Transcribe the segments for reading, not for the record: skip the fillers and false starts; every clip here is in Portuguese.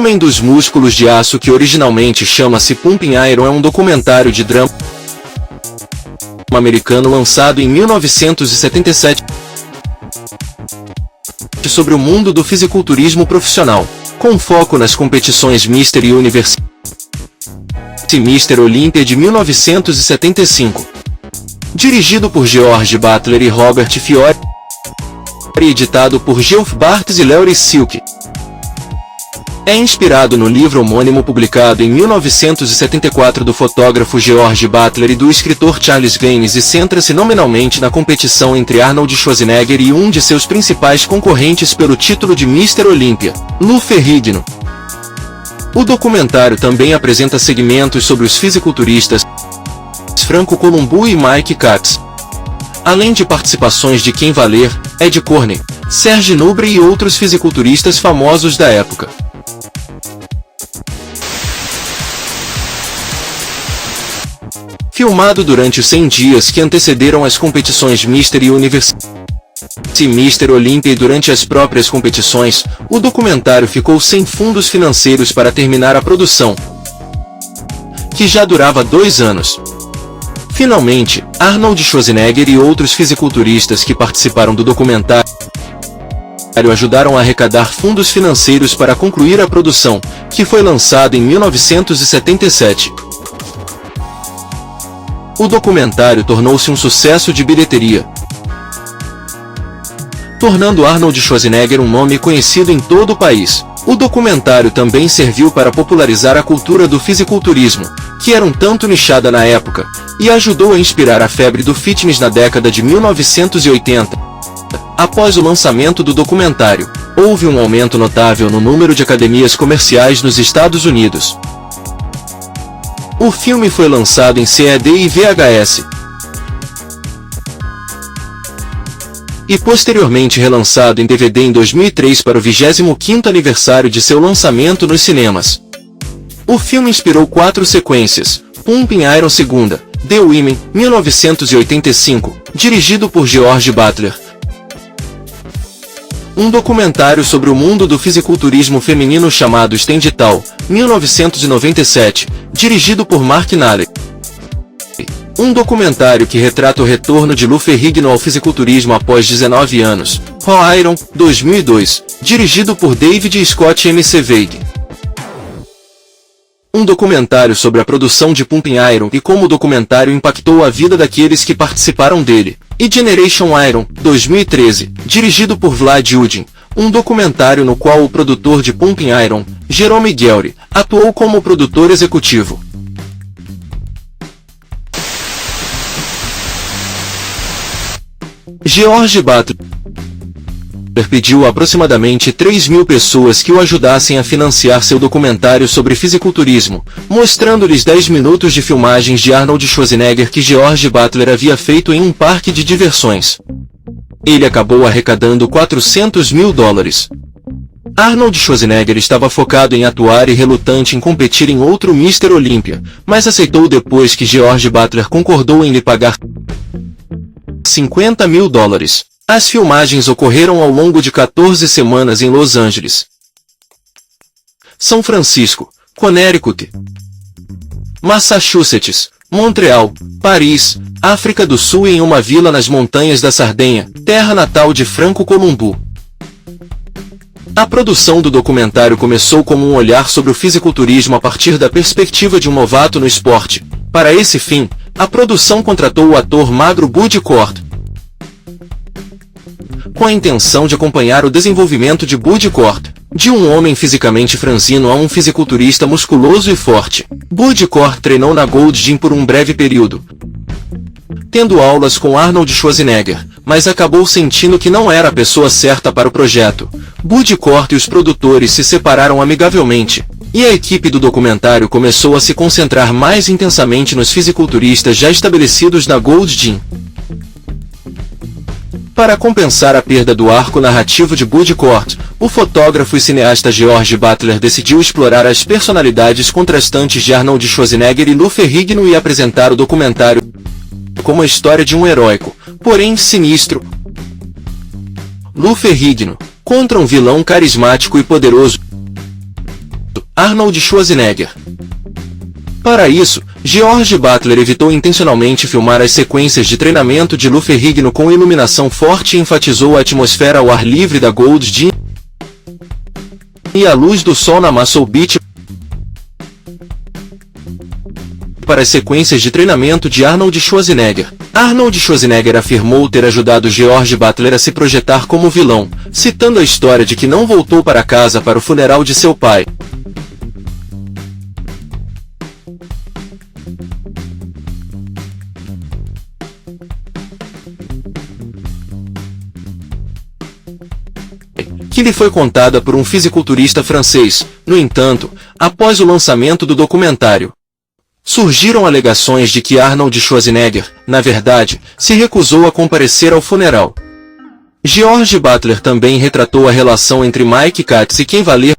Homem dos Músculos de Aço, que originalmente chama-se Pumping Iron, é um documentário de drama americano lançado em 1977 sobre o mundo do fisiculturismo profissional, com foco nas competições Mr. Universe e Mr. Olympia de 1975. Dirigido por George Butler e Robert Fiore, editado por Geoff Bartz e Larry Silk. É inspirado no livro homônimo publicado em 1974 do fotógrafo George Butler e do escritor Charles Gaines e centra-se nominalmente na competição entre Arnold Schwarzenegger e um de seus principais concorrentes pelo título de Mr. Olympia, Lou Ferrigno. O documentário também apresenta segmentos sobre os fisiculturistas Franco Columbu e Mike Katz, além de participações de Ken Valer, Ed Corney, Serge Nubret e outros fisiculturistas famosos da época. Filmado durante os 100 dias que antecederam as competições Mr. Universe e Mr. Olympia e durante as próprias competições, o documentário ficou sem fundos financeiros para terminar a produção, que já durava 2 anos. Finalmente, Arnold Schwarzenegger e outros fisiculturistas que participaram do documentário ajudaram a arrecadar fundos financeiros para concluir a produção, que foi lançada em 1977. O documentário tornou-se um sucesso de bilheteria, tornando Arnold Schwarzenegger um nome conhecido em todo o país. O documentário também serviu para popularizar a cultura do fisiculturismo, que era um tanto nichada na época, e ajudou a inspirar a febre do fitness na década de 1980. Após o lançamento do documentário, houve um aumento notável no número de academias comerciais nos Estados Unidos. O filme foi lançado em CD e VHS, e posteriormente relançado em DVD em 2003 para o 25º aniversário de seu lançamento nos cinemas. O filme inspirou 4 sequências: Pumping Iron 2ª, The Women, 1985, dirigido por George Butler. Um documentário sobre o mundo do fisiculturismo feminino chamado Stand Tall, 1997, dirigido por Mark Nally. Um documentário que retrata o retorno de Lou Ferrigno ao fisiculturismo após 19 anos, Raw Iron, 2002, dirigido por David Scott McVeigh. Um documentário sobre a produção de Pumping Iron e como o documentário impactou a vida daqueles que participaram dele, e Generation Iron, 2013, dirigido por Vlad Yudin, um documentário no qual o produtor de Pumping Iron, Jerome Guelry, atuou como produtor executivo. George Butler pediu a aproximadamente 3.000 pessoas que o ajudassem a financiar seu documentário sobre fisiculturismo, mostrando-lhes 10 minutos de filmagens de Arnold Schwarzenegger que George Butler havia feito em um parque de diversões. Ele acabou arrecadando $400 mil. Arnold Schwarzenegger estava focado em atuar e relutante em competir em outro Mr. Olympia, mas aceitou depois que George Butler concordou em lhe pagar $50 mil. As filmagens ocorreram ao longo de 14 semanas em Los Angeles, São Francisco, Connecticut, Massachusetts, Montreal, Paris, África do Sul e em uma vila nas montanhas da Sardenha, terra natal de Franco Columbu. A produção do documentário começou como um olhar sobre o fisiculturismo a partir da perspectiva de um novato no esporte. Para esse fim, a produção contratou o ator magro Bud Cort, com a intenção de acompanhar o desenvolvimento de Bud Cort, de um homem fisicamente franzino a um fisiculturista musculoso e forte. Bud Cort treinou na Gold's Gym por um breve período, tendo aulas com Arnold Schwarzenegger, mas acabou sentindo que não era a pessoa certa para o projeto. Bud Cort e os produtores se separaram amigavelmente, e a equipe do documentário começou a se concentrar mais intensamente nos fisiculturistas já estabelecidos na Gold's Gym. Para compensar a perda do arco narrativo de Bud Cort, o fotógrafo e cineasta George Butler decidiu explorar as personalidades contrastantes de Arnold Schwarzenegger e Lou Ferrigno e apresentar o documentário como a história de um heróico, porém sinistro, Lou Ferrigno, contra um vilão carismático e poderoso, Arnold Schwarzenegger. Para isso, George Butler evitou intencionalmente filmar as sequências de treinamento de Lou Ferrigno com iluminação forte e enfatizou a atmosfera ao ar livre da Gold's Gym e a luz do sol na Muscle Beach para as sequências de treinamento de Arnold Schwarzenegger. Arnold Schwarzenegger afirmou ter ajudado George Butler a se projetar como vilão, citando a história de que não voltou para casa para o funeral de seu pai. Que lhe foi contada por um fisiculturista francês. No entanto, após o lançamento do documentário, surgiram alegações de que Arnold Schwarzenegger, na verdade, se recusou a comparecer ao funeral. George Butler também retratou a relação entre Mike Katz e Ken Valer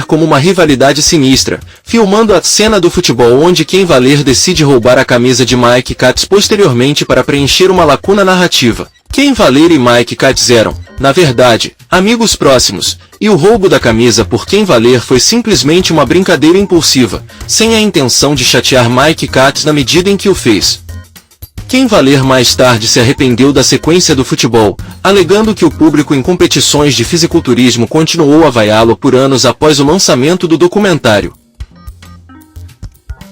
como uma rivalidade sinistra, filmando a cena do futebol onde Ken Valer decide roubar a camisa de Mike Katz posteriormente para preencher uma lacuna narrativa. Ken Valer e Mike Katz eram, na verdade, amigos próximos, e o roubo da camisa por Ken Valer foi simplesmente uma brincadeira impulsiva, sem a intenção de chatear Mike Katz na medida em que o fez. Ken Valer mais tarde se arrependeu da sequência do futebol, alegando que o público em competições de fisiculturismo continuou a vaiá-lo por anos após o lançamento do documentário.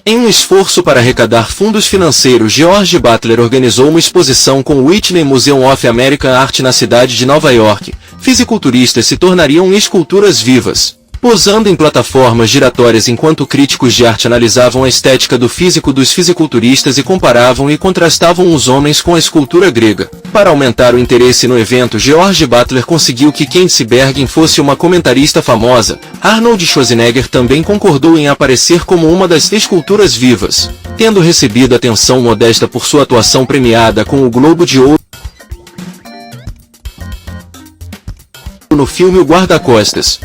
Em um esforço para arrecadar fundos financeiros, George Butler organizou uma exposição com o Whitney Museum of American Art na cidade de Nova York. Fisiculturistas se tornariam esculturas vivas, posando em plataformas giratórias enquanto críticos de arte analisavam a estética do físico dos fisiculturistas e comparavam e contrastavam os homens com a escultura grega. Para aumentar o interesse no evento, George Butler conseguiu que Candice Bergen fosse uma comentarista famosa. Arnold Schwarzenegger também concordou em aparecer como uma das esculturas vivas, tendo recebido atenção modesta por sua atuação premiada com o Globo de Ouro no filme O Guarda-Costas.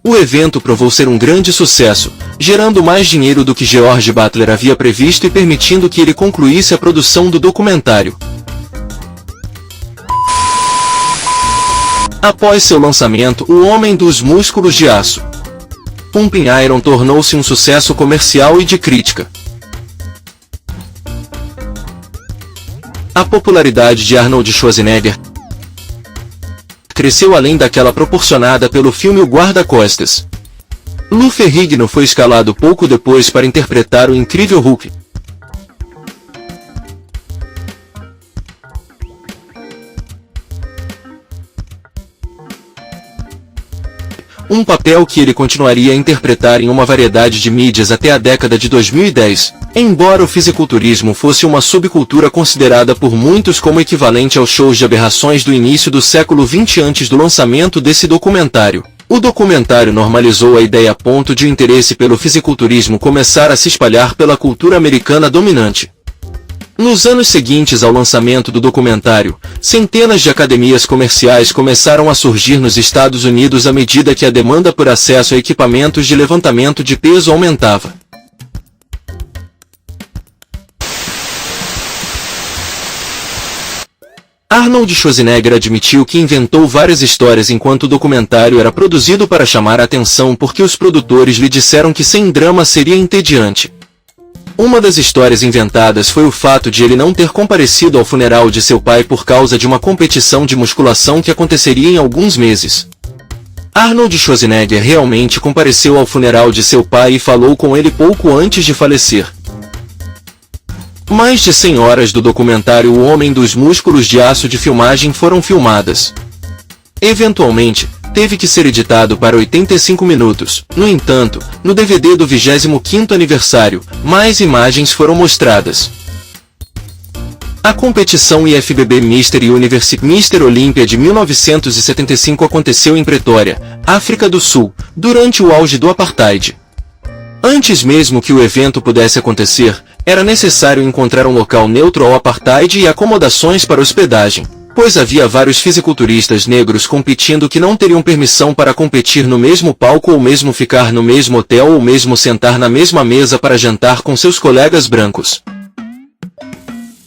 O evento provou ser um grande sucesso, gerando mais dinheiro do que George Butler havia previsto e permitindo que ele concluísse a produção do documentário. Após seu lançamento, O Homem dos Músculos de Aço, Pumping Iron tornou-se um sucesso comercial e de crítica. A popularidade de Arnold Schwarzenegger cresceu além daquela proporcionada pelo filme O Guarda-Costas. Lou Ferrigno foi escalado pouco depois para interpretar o incrível Hulk. Um papel que ele continuaria a interpretar em uma variedade de mídias até a década de 2010. Embora o fisiculturismo fosse uma subcultura considerada por muitos como equivalente aos shows de aberrações do início do século XX antes do lançamento desse documentário, o documentário normalizou a ideia a ponto de o interesse pelo fisiculturismo começar a se espalhar pela cultura americana dominante. Nos anos seguintes ao lançamento do documentário, centenas de academias comerciais começaram a surgir nos Estados Unidos à medida que a demanda por acesso a equipamentos de levantamento de peso aumentava. Arnold Schwarzenegger admitiu que inventou várias histórias enquanto o documentário era produzido para chamar a atenção porque os produtores lhe disseram que sem drama seria entediante. Uma das histórias inventadas foi o fato de ele não ter comparecido ao funeral de seu pai por causa de uma competição de musculação que aconteceria em alguns meses. Arnold Schwarzenegger realmente compareceu ao funeral de seu pai e falou com ele pouco antes de falecer. Mais de 100 horas do documentário O Homem dos Músculos de Aço de filmagem foram filmadas. Eventualmente, teve que ser editado para 85 minutos. No entanto, no DVD do 25º aniversário, mais imagens foram mostradas. A competição IFBB Mr. Universe Mr. Olympia de 1975 aconteceu em Pretória, África do Sul, durante o auge do Apartheid. Antes mesmo que o evento pudesse acontecer, era necessário encontrar um local neutro ao Apartheid e acomodações para hospedagem, pois havia vários fisiculturistas negros competindo que não teriam permissão para competir no mesmo palco ou mesmo ficar no mesmo hotel ou mesmo sentar na mesma mesa para jantar com seus colegas brancos.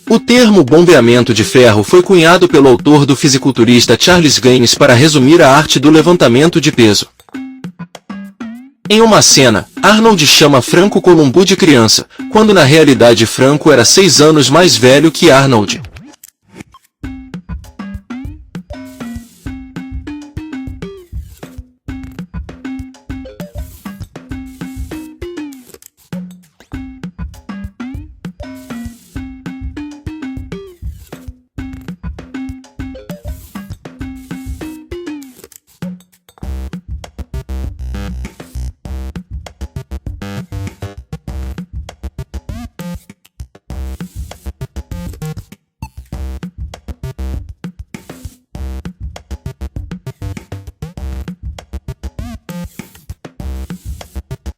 O termo bombeamento de ferro foi cunhado pelo autor do fisiculturista Charles Gaines para resumir a arte do levantamento de peso. Em uma cena, Arnold chama Franco Columbu de criança, quando na realidade Franco era 6 anos mais velho que Arnold.